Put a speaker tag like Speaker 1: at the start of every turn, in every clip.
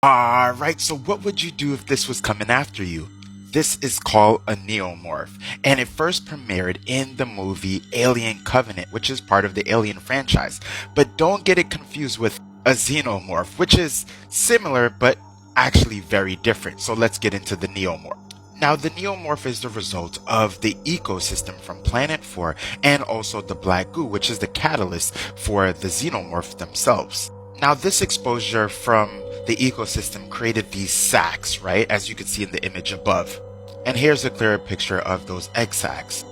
Speaker 1: Alright, so what would you do if this was coming after you? This is called a Neomorph, and it first premiered in the movie Alien Covenant, which is part of the Alien franchise. But don't get it confused with a Xenomorph, which is similar but actually very different. So let's get into the Neomorph. Now, the Neomorph is the result of the ecosystem from Planet 4 and also the black goo, which is the catalyst for the Xenomorph themselves. Now, this exposure from the ecosystem created these sacs, right? As you can see in the image above. And here's a clearer picture of those egg sacs.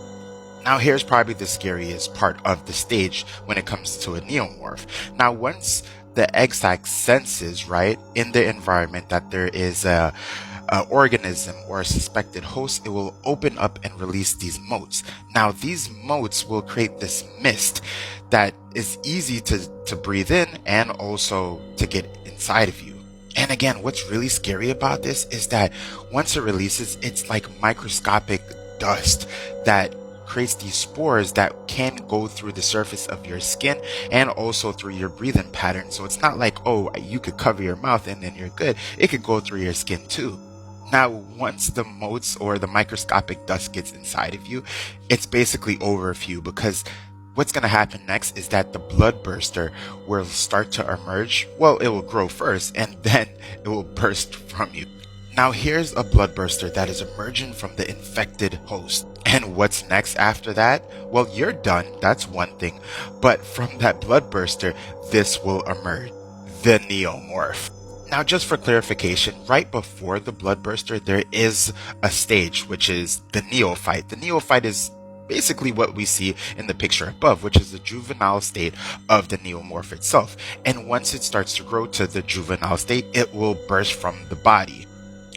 Speaker 1: Now, here's probably the scariest part of the stage when it comes to a neomorph. Now, once the egg sac senses, right, in the environment that there is a organism or a suspected host, it will open up and release these motes. Now, these motes will create this mist that is easy to breathe in and also to get inside of you. And again, what's really scary about this is that once it releases, it's like microscopic dust that creates these spores that can go through the surface of your skin and also through your breathing pattern. So it's not like, oh, you could cover your mouth and then you're good. It could go through your skin too. Now, once the motes or the microscopic dust gets inside of you, it's basically over for you, because what's going to happen next is that the blood burster will start to emerge. Well, it will grow first and then it will burst from you. Now, here's a blood burster that is emerging from the infected host. And what's next after that? Well, you're done. That's one thing. But from that blood burster, this will emerge: the Neomorph. Now, just for clarification, right before the bloodburster, there is a stage, which is the neophyte. The neophyte is basically what we see in the picture above, which is the juvenile state of the neomorph itself. And once it starts to grow to the juvenile state, it will burst from the body.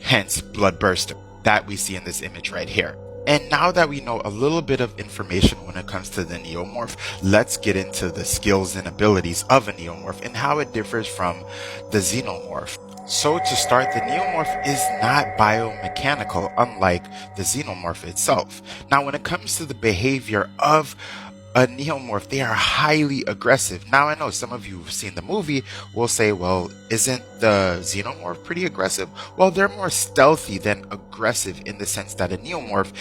Speaker 1: Hence, bloodburster, that we see in this image right here. And now that we know a little bit of information when it comes to the neomorph, let's get into the skills and abilities of a neomorph and how it differs from the xenomorph. So to start, the neomorph is not biomechanical, unlike the xenomorph itself. Now, when it comes to the behavior of a neomorph, they are highly aggressive. Now, I know some of you who've seen the movie will say, well, isn't the xenomorph pretty aggressive? Well, they're more stealthy than aggressive, in the sense that a neomorph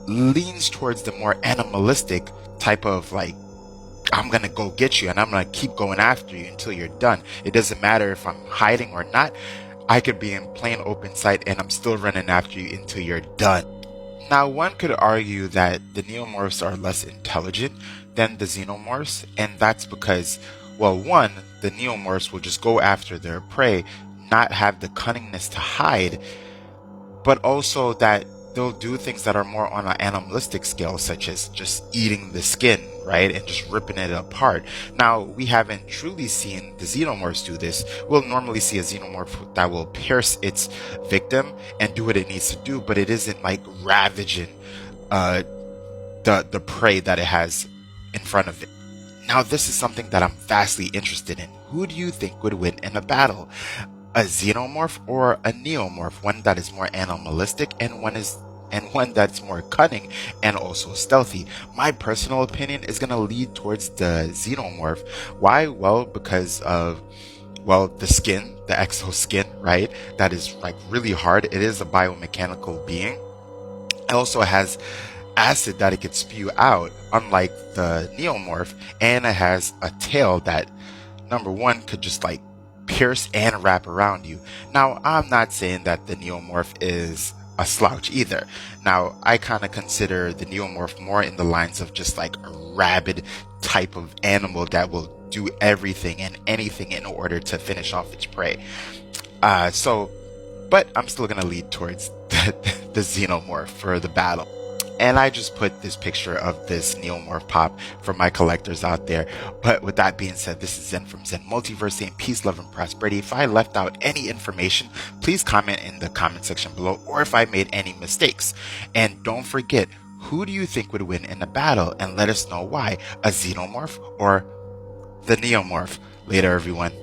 Speaker 1: leans towards the more animalistic type of, like, I'm gonna go get you and I'm gonna keep going after you until you're done. It doesn't matter if I'm hiding or not. I could be in plain open sight and I'm still running after you until you're done. Now, one could argue that the neomorphs are less intelligent than the xenomorphs, and that's because, well, one, the neomorphs will just go after their prey, not have the cunningness to hide, but also that they'll do things that are more on an animalistic scale, such as just eating the skin, right, and just ripping it apart. Now, we haven't truly seen the xenomorphs do this. We'll normally see a xenomorph that will pierce its victim and do what it needs to do, but it isn't like ravaging the prey that it has in front of it. Now, this is something that I'm vastly interested in. Who do you think would win in a battle? A xenomorph or a neomorph? One that is more animalistic and one that's more cunning and also stealthy. My personal opinion is going to lead towards the xenomorph. Why? Well, because of, well, the skin, the exoskin, right? That is like really hard. It is a biomechanical being. It also has acid that it can spew out, unlike the neomorph, and it has a tail that, number one, could just like pierce and wrap around you. Now, I'm not saying that the neomorph is a slouch either. Now, I kind of consider the neomorph more in the lines of just like a rabid type of animal that will do everything and anything in order to finish off its prey. But I'm still gonna lead towards the xenomorph for the battle. And I just put this picture of this Neomorph pop for my collectors out there. But with that being said, this is Zen from Zen Multiverse, saying peace, love, and prosperity. If I left out any information, please comment in the comment section below, or if I made any mistakes. And don't forget, who do you think would win in a battle? And let us know why. A Xenomorph or the Neomorph? Later, everyone.